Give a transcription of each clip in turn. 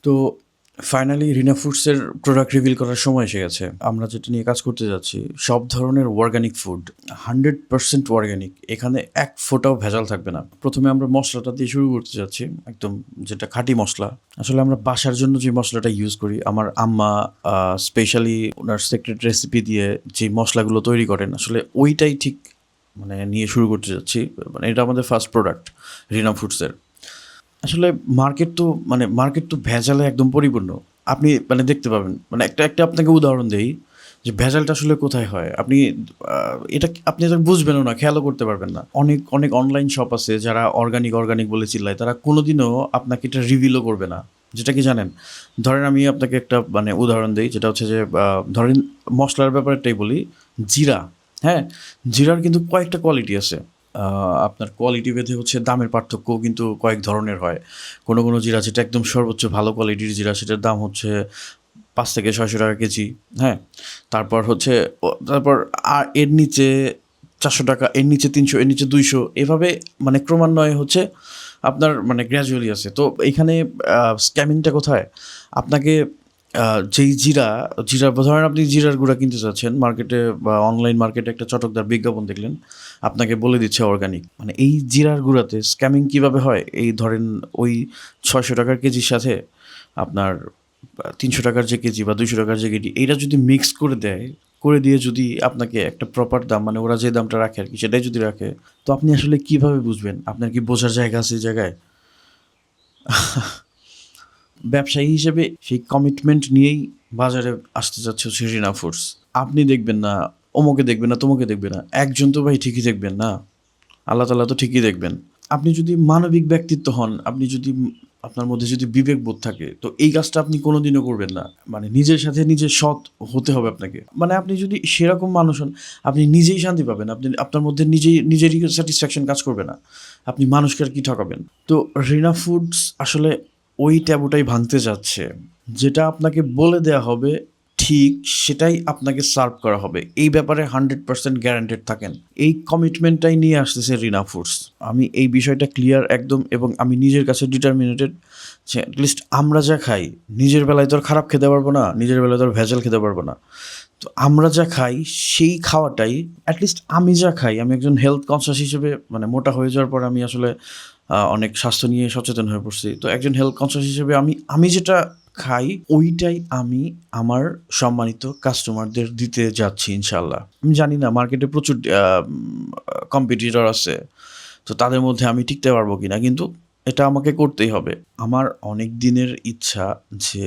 তো ফাইনালি রিনা ফুডসের product reveal করার সময় এসে গেছে। আমরা যেটা নিয়ে কাজ করতে যাচ্ছি সব ধরনের অর্গানিক ফুড, 100% অর্গানিক। এখানে এক ফোঁটাও ভেজাল থাকবে না। প্রথমে আমরা মশলাটা দিয়ে শুরু করতে যাচ্ছি, একদম যেটা খাঁটি মশলা। আসলে আমরা বাসার জন্য যে মশলাটা ইউজ করি, আমার আম্মা স্পেশালি ওনার সিক্রেট রেসিপি দিয়ে যে মশলাগুলো তৈরি করেন, আসলে ওইটাই ঠিক মানে নিয়ে শুরু করতে যাচ্ছি। মানে এটা আমাদের ফার্স্ট প্রোডাক্ট রিনা ফুডসের। আসলে মার্কেট তো ভেজালে একদম পরিপূর্ণ। আপনি মানে দেখতে পাবেন, মানে একটা একটা আপনাকে উদাহরণ দেই যে ভেজালটা আসলে কোথায় হয়। আপনি এটা বুঝবেনও না, খেয়ালও করতে পারবেন না। অনেক অনেক অনলাইন শপ আছে যারা অর্গানিক অর্গানিক বলে চিল্লায়, তারা কোনোদিনও আপনাকে এটা রিভিলও করবে না। যেটা কি জানেন, ধরেন আমি আপনাকে একটা মানে উদাহরণ দিই, যেটা হচ্ছে যে ধরেন মশলার ব্যাপারটাই বলি, জিরা। হ্যাঁ, জিরার কিন্তু কয়েকটা কোয়ালিটি আছে। আপনার কোয়ালিটি ভেদে হচ্ছে দামের পার্থক্যও কিন্তু কয়েক ধরনের হয়। কোনো কোনো জিরা যেটা একদম সর্বোচ্চ ভালো কোয়ালিটির জিরা, সেটার দাম হচ্ছে 500 থেকে 600 টাকা কেজি। হ্যাঁ, তারপর আর এর নিচে 400 টাকা, এর নিচে 300, এর নিচে 200, এভাবে মানে ক্রমান্বয়ে হচ্ছে আপনার মানে গ্র্যাজুয়ালি আছে। তো এইখানে স্ক্যামিংটা কোথায়? আপনাকে যেই জিরা ধরেন আপনি জিরার গুঁড়া কিনতে চাচ্ছেন মার্কেটে বা অনলাইন মার্কেটে, একটা চটকদার বিজ্ঞাপন দেখলেন, আপনাকে বলে দিচ্ছে অর্গানিক। মানে এই জিরার গুঁড়াতে স্ক্যামিং কীভাবে হয়, এই ধরেন ওই 600 টাকার কেজির সাথে আপনার 300 টাকার যে কেজি বা 200 টাকার যে কেজি, এইটা যদি মিক্স করে দিয়ে যদি আপনাকে একটা প্রপার দাম, মানে ওরা যে দামটা রাখে আর কি, সেটাই যদি রাখে, তো আপনি আসলে কীভাবে বুঝবেন? আপনার কি বোঝার জায়গা আছে এই জায়গায়? ব্যবসায়ী হিসেবে সেই কমিটমেন্ট নিয়েই বাজারে আসতে যাচ্ছে হচ্ছে রিনা ফুডস। আপনি দেখবেন না, অমুকে দেখবেন না, তমুকে দেখবেন না, একজন তো ভাই ঠিকই দেখবেন না, আল্লাহ তাআলা তো ঠিকই দেখবেন। আপনি যদি মানবিক ব্যক্তিত্ব হন, আপনি যদি আপনার মধ্যে যদি বিবেকবোধ থাকে, তো এই কাজটা আপনি কোনোদিনও করবেন না। মানে নিজের সাথে নিজে সৎ হতে হবে আপনাকে। মানে আপনি যদি সেরকম মানুষ হন, আপনি নিজেই শান্তি পাবেন। আপনার মধ্যে নিজেরই স্যাটিসফ্যাকশন কাজ করবে না। আপনি মানুষকে আর কি ঠকাবেন? তো রিনা ফুডস আসলে ওই ট্যাবুটাই ভাঙতে যাচ্ছে। যেটা আপনাকে বলে দেয়া হবে ঠিক সেটাই আপনাকে সার্ভ করা হবে। এই ব্যাপারে 100% গ্যারান্টেড থাকেন। এই কমিটমেন্টটাই নিয়ে আসতেছে রিনা ফুডস। আমি এই বিষয়টা ক্লিয়ার একদম, এবং আমি নিজের কাছে ডিটারমিনেটেড যে অ্যাটলিস্ট আমরা যা খাই, নিজের বেলায় তো আর খারাপ খেতে পারবো না, নিজের বেলায় তো আর ভেজাল খেতে পারবো না। তো আমরা যা খাই সেই খাওয়াটাই, অ্যাটলিস্ট আমি যা খাই, আমি একজন হেলথ কনসিয়াস হিসেবে, মানে মোটা হয়ে যাওয়ার পর আমি আসলে অনেক স্বাস্থ্য নিয়ে সচেতন হয়ে পড়ছি। তো একজন হেলথ কনসিয়াস হিসেবে আমি যেটা খাই ওইটাই আমি আমার সম্মানিত কাস্টমারদের দিতে যাচ্ছি ইনশাল্লাহ। আমি জানি না মার্কেটে প্রচুর কম্পিটিটর আছে, তো তাদের মধ্যে আমি টিকতে পারবো কিনা, কিন্তু এটা আমাকে করতেই হবে। আমার অনেক দিনের ইচ্ছা যে,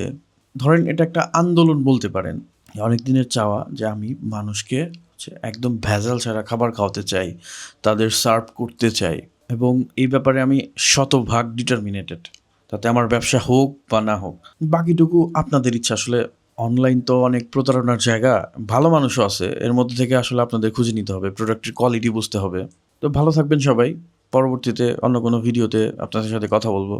ধরেন এটা একটা আন্দোলন বলতে পারেন, অনেক দিনের চাওয়া যে আমি মানুষকে হচ্ছে একদম ভেজাল ছাড়া খাবার খাওয়াতে চাই, তাদের সার্ভ করতে চাই, এবং এই ব্যাপারে আমি শতভাগ ডিটারমিনেটেড। তাতে আমার ব্যবসা হোক বা না হোক, বাকিটুকু আপনাদের ইচ্ছা। আসলে অনলাইন তো অনেক প্রতারণার জায়গা, ভালো মানুষও আছে এর মধ্যে থেকে, আসলে আপনাদের খুঁজে নিতে হবে, প্রোডাক্টের কোয়ালিটি বুঝতে হবে। তো ভালো থাকবেন সবাই। পরবর্তীতে অন্য কোনো ভিডিওতে আপনাদের সাথে কথা বলবো।